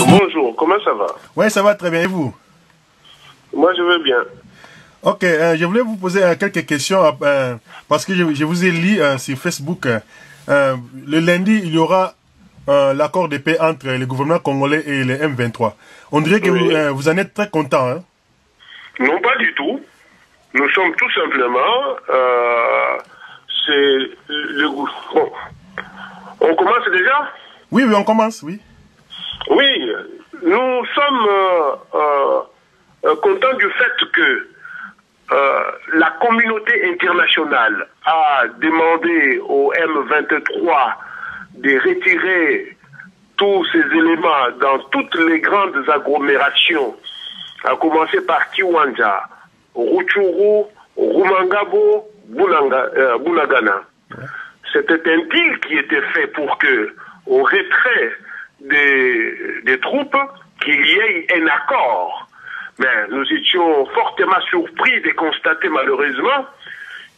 Bonjour, comment ça va? Oui, ça va très bien, et vous? Moi, je vais bien. Ok, je voulais vous poser quelques questions parce que je vous ai lu sur Facebook. Le lundi, il y aura l'accord de paix entre le gouvernement congolais et le M23. On dirait que Oui. vous en êtes très content, hein? Non, pas du tout. Nous sommes tout simplement... c'est le gouvernement. On commence déjà? Oui, oui, on commence, oui. Oui, nous sommes contents du fait que la communauté internationale a demandé au M23 de retirer tous ces éléments dans toutes les grandes agglomérations, à commencer par Kiwanja, Rutshuru, Rumangabo, Bunagana. C'était un deal qui était fait pour que, au retrait des troupes, qu'il y ait un accord. Mais nous étions fortement surpris de constater malheureusement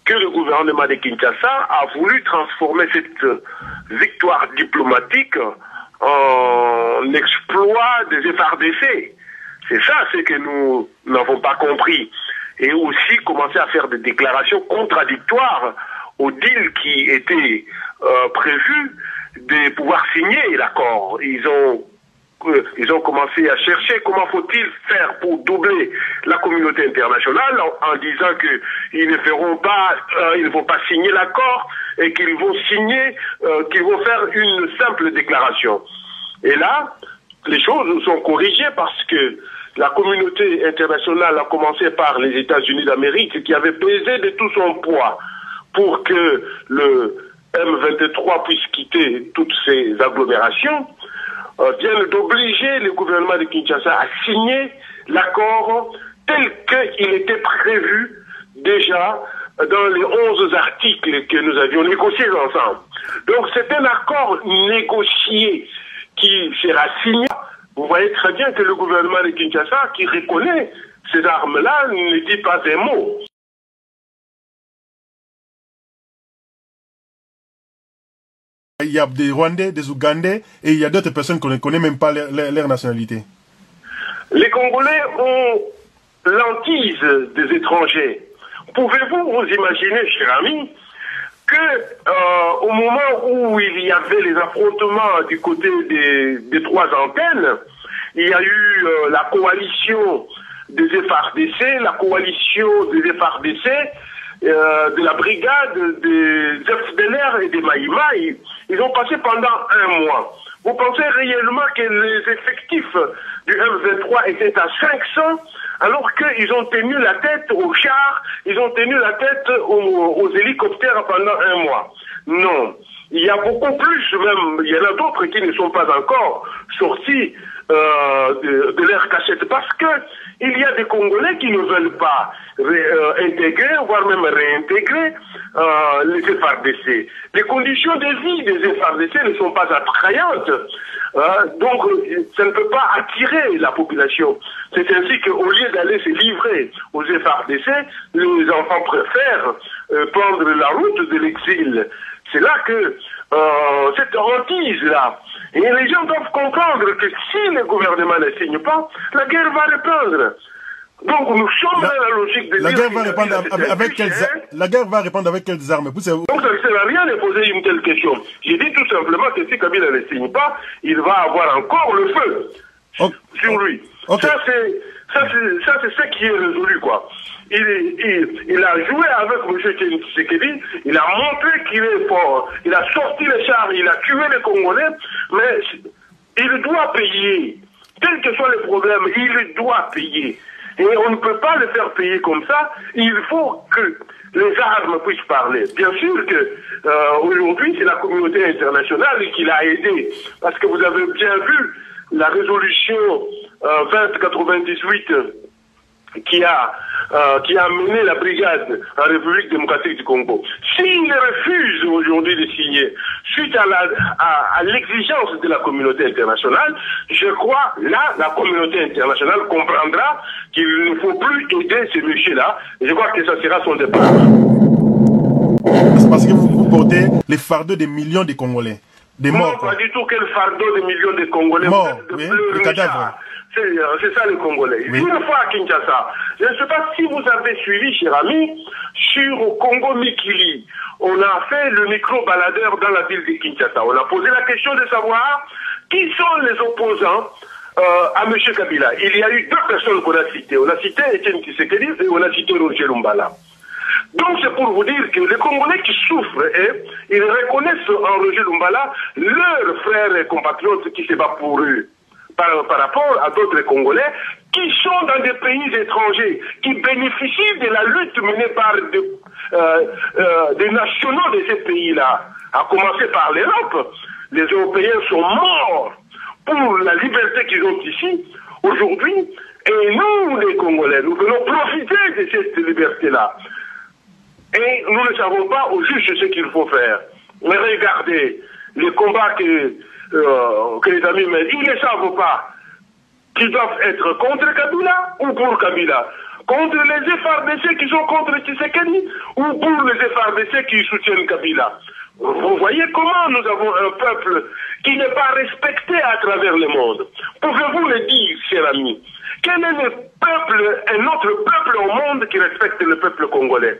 que le gouvernement de Kinshasa a voulu transformer cette victoire diplomatique en exploit des FARDC. C'est ça ce que nous n'avons pas compris. Et aussi commencer à faire des déclarations contradictoires au deal qui était prévu de pouvoir signer l'accord. Ils ont commencé à chercher comment faut-il faire pour doubler la communauté internationale en disant qu'ils ne feront pas, ils ne vont pas signer l'accord et qu'ils vont signer, qu'ils vont faire une simple déclaration. Et là, les choses sont corrigées parce que la communauté internationale a commencé par les États-Unis d'Amérique qui avaient pesé de tout son poids pour que le M23 puisse quitter toutes ces agglomérations, viennent d'obliger le gouvernement de Kinshasa à signer l'accord tel qu'il était prévu déjà dans les 11 articles que nous avions négociés ensemble. Donc c'est un accord négocié qui sera signé. Vous voyez très bien que le gouvernement de Kinshasa, qui reconnaît ces armes-là, ne dit pas un mot. Il y a des Rwandais, des Ougandais, et il y a d'autres personnes qu'on ne connaît même pas leur nationalité. Les Congolais ont l'hantise des étrangers. Pouvez-vous vous imaginer, cher ami, que au moment où il y avait les affrontements du côté des trois antennes, il y a eu la coalition des FARDC, la coalition des FARDC, de la brigade des FDLR et des Maïmaï. Ils ont passé pendant un mois. Vous pensez réellement que les effectifs du M23 étaient à 500 alors qu'ils ont tenu la tête aux chars, ils ont tenu la tête aux hélicoptères pendant un mois? Non. Il y a beaucoup plus même, il y en a d'autres qui ne sont pas encore sortis de leur cachette parce que il y a des Congolais qui ne veulent pas intégrer, voire même réintégrer les FARDC. Les conditions de vie des FARDC ne sont pas attrayantes. Donc, ça ne peut pas attirer la population. C'est ainsi qu'au lieu d'aller se livrer aux FARDC, les enfants préfèrent prendre la route de l'exil. C'est là que cette hantise-là, et les gens doivent comprendre que si le gouvernement ne signe pas, la guerre va répandre. Donc nous sommes dans la logique de la guerre va répondre avec quelles la guerre va répondre avec quelles armes? Donc ça ne sert à rien de poser une telle question. J'ai dit tout simplement que si Kabila ne signe pas, il va avoir encore le feu sur lui. Okay. Ça c'est ce qui est résolu, quoi. Il a joué avec M. Tshisekedi, il a montré qu'il est fort, il a sorti les chars, il a tué les Congolais, mais il doit payer. Quels que soient les problèmes, il doit payer. Et on ne peut pas le faire payer comme ça. Il faut que les armes puissent parler. Bien sûr que aujourd'hui, c'est la communauté internationale qui l'a aidé. Parce que vous avez bien vu la résolution 2098 qui a mené la brigade en République démocratique du Congo. S'il refuse aujourd'hui de signer, suite à l'exigence de la communauté internationale, je crois, là, la communauté internationale comprendra qu'il ne faut plus aider ces messieurs-là, et je crois que ça sera son départ. porter les fardeaux des millions de Congolais. Des morts. Non, pas du tout quel fardeau de millions de Congolais. Morts, oui, le cadavre. C'est ça les Congolais. Oui. Une fois à Kinshasa, je ne sais pas si vous avez suivi, cher ami, sur Congo Mikili, on a fait le micro-baladeur dans la ville de Kinshasa. On a posé la question de savoir qui sont les opposants à M. Kabila. Il y a eu deux personnes qu'on a citées. On a cité Etienne Tshisekedi et on a cité Roger Lumbala. Donc c'est pour vous dire que les Congolais qui souffrent, ils reconnaissent en Roger Lumbala leurs frères et compatriotes qui se battent pour eux. Par rapport à d'autres Congolais qui sont dans des pays étrangers, qui bénéficient de la lutte menée par des nationaux de ces pays-là, à commencer par l'Europe. Les Européens sont morts pour la liberté qu'ils ont ici, aujourd'hui, et nous, les Congolais, nous venons profiter de cette liberté-là. Et nous ne savons pas au juste ce qu'il faut faire. Mais regardez, les combats que les amis me disent, ils ne savent pas qu'ils doivent être contre Kabila ou pour Kabila. Contre les FARDC qui sont contre Tshisekedi ou pour les FARDC qui soutiennent Kabila. Vous voyez comment nous avons un peuple qui n'est pas respecté à travers le monde. Pouvez-vous le dire, chers amis? Quel est le peuple, un autre peuple au monde qui respecte le peuple congolais?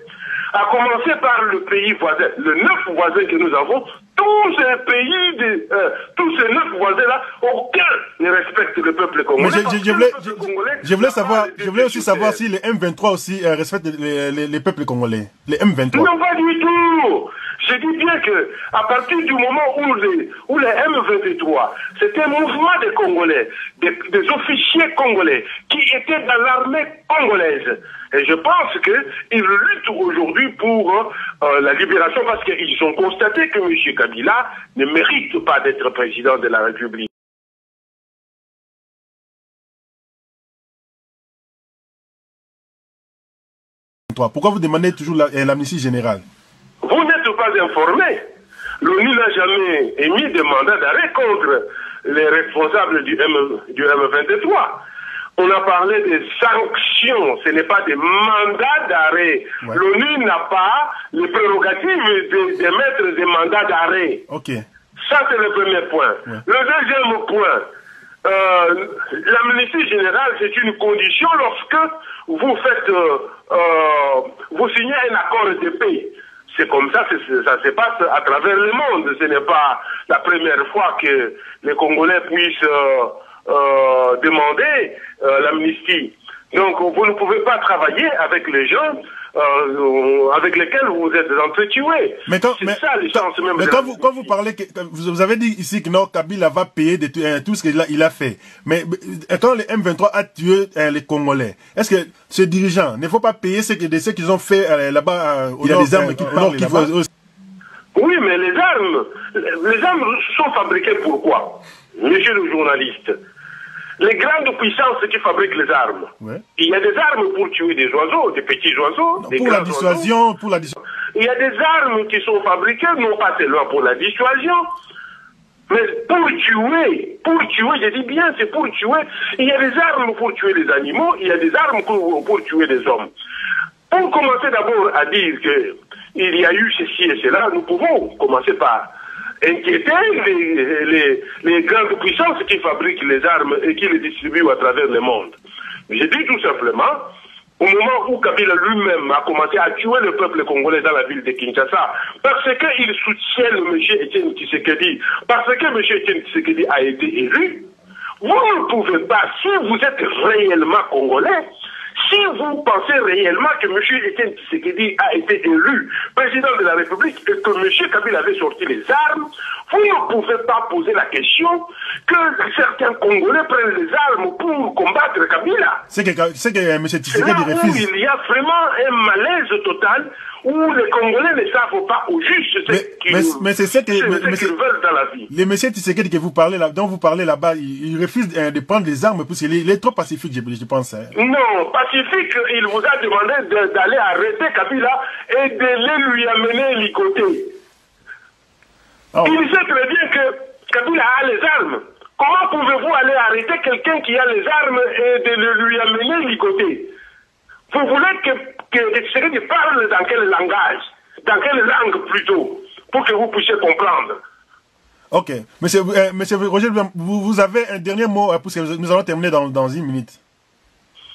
À commencer par le pays voisin, le 9 voisins que nous avons, tous ces pays, tous ces 9 voisins-là, aucun ne respecte le peuple congolais. Je voulais aussi savoir si les M23 aussi respectent les peuples congolais. Les M23. Non, pas du tout. Je dis bien que à partir du moment où les M23, c'était un mouvement des Congolais, des officiers congolais qui étaient dans l'armée congolaise. Et je pense qu'ils luttent aujourd'hui pour la libération parce qu'ils ont constaté que M. Kabila ne mérite pas d'être président de la République. Pourquoi vous demandez toujours l'amnistie générale? Vous n'êtes pas informé. L'ONU n'a jamais émis de mandat d'arrêt contre les responsables du M23. On a parlé des sanctions, ce n'est pas des mandats d'arrêt. Ouais. L'ONU n'a pas les prérogatives d'émettre des mandats d'arrêt. Okay. Ça, c'est le premier point. Ouais. Le deuxième point, l'amnistie générale, c'est une condition lorsque vous faites, vous signez un accord de paix. C'est comme ça que ça se passe à travers le monde. Ce n'est pas la première fois que les Congolais puissent demander l'amnistie. Donc vous ne pouvez pas travailler avec les gens avec lesquels vous êtes entretués. Mais quand vous parlez, vous avez dit ici que non, Kabila va payer tout ce qu'il a fait. Mais quand le M23 a tué les Congolais, est-ce que ce dirigeant ne faut pas payer ce qu'ils ont fait là-bas? Il y a des armes qui parlent là-bas. Oui, mais les armes sont fabriquées pourquoi, monsieur le journaliste? Les grandes puissances qui fabriquent les armes. Ouais. Il y a des armes pour tuer des oiseaux, des petits oiseaux, non, des pour la dissuasion, pour la dissuasion. Il y a des armes qui sont fabriquées, non pas seulement pour la dissuasion, mais pour tuer, je dis bien, c'est pour tuer. Il y a des armes pour tuer les animaux, il y a des armes pour tuer des hommes. Pour commencer d'abord à dire qu'il y a eu ceci et cela, nous pouvons commencer par inquiéter les grandes puissances qui fabriquent les armes et qui les distribuent à travers le monde. Je dis tout simplement, au moment où Kabila lui-même a commencé à tuer le peuple congolais dans la ville de Kinshasa, parce qu'il soutient M. Etienne Tshisekedi, parce que M. Etienne Tshisekedi a été élu, vous ne pouvez pas, si vous êtes réellement congolais, si vous pensez réellement que M. Etienne Tshisekedi a été élu président de la République et que M. Kabila avait sorti les armes, vous ne pouvez pas poser la question que certains Congolais prennent les armes pour combattre Kabila. C'est que M. Tshisekedi refuse. Il y a vraiment un malaise total où les Congolais ne savent pas au juste mais c'est ce qu'ils veulent dans la vie. Le M. Tshisekedi que vous parlez là, dont vous parlez là-bas, il refuse de prendre les armes parce qu'il est trop pacifique, je pense. Non, pacifique, il vous a demandé d'aller arrêter Kabila et de lui amener licoté. Oh. Il sait très bien que Kabila a les armes. Comment pouvez-vous aller arrêter quelqu'un qui a les armes et de lui amener licoté? Vous voulez que Tshisekedi parle dans quel langage? Dans quelle langue plutôt? pour que vous puissiez comprendre. Ok. Monsieur Roger, vous avez un dernier mot, parce que nous allons terminer dans 1 minute.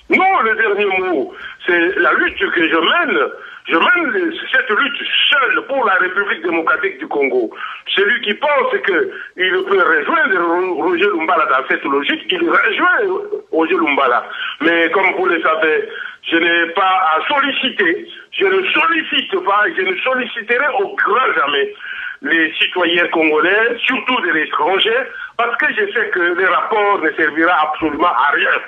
Non, le dernier mot, c'est la lutte que je mène. Je mène cette lutte seule pour la République démocratique du Congo. Celui qui pense qu'il peut rejoindre Roger Lumbala dans cette logique, il rejoint Roger Lumbala. Mais comme vous le savez, je n'ai pas à solliciter, je ne sollicite pas, je ne solliciterai au grand jamais les citoyens congolais, surtout de l'étranger, parce que je sais que le rapport ne servira absolument à rien.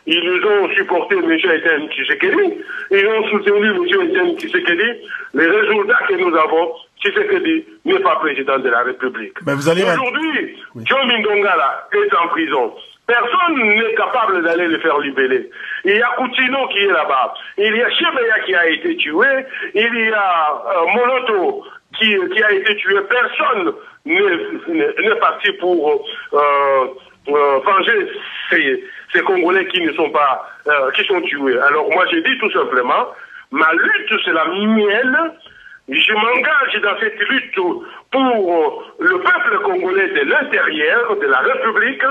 Ils nous ont supporté M. Etienne Tshisekedi, ils ont soutenu M. Etienne Tshisekedi. Les résultats que nous avons, Tshisekedi n'est pas président de la République. Aujourd'hui, John Mindongala est en prison. Personne n'est capable d'aller le faire libérer. Il y a Koutino qui est là-bas. Il y a Chebeya qui a été tué. Il y a Moloto qui a été tué. Personne n'est parti pour venger ces Congolais qui ne sont pas, qui sont tués. Alors moi je dis tout simplement, ma lutte c'est la mienne. Je m'engage dans cette lutte pour le peuple congolais de l'intérieur, de la République,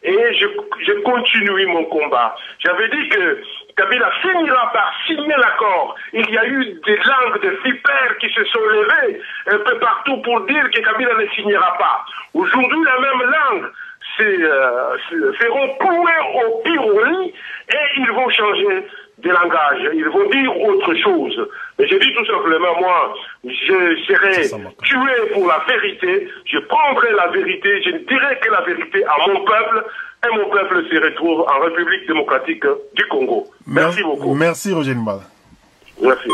et je continue mon combat. J'avais dit que Kabila finira par signer l'accord. Il y a eu des langues de vipères qui se sont levées un peu partout pour dire que Kabila ne signera pas. Aujourd'hui, la même langue seront cloués au pilori et ils vont changer de langage. Ils vont dire autre chose. Mais je dis tout simplement, moi, je serai tué pour la vérité. Je prendrai la vérité. Je ne dirai que la vérité à mon peuple. Et mon peuple se retrouve en République démocratique du Congo. Merci beaucoup. Merci Roger Lumbala. Merci.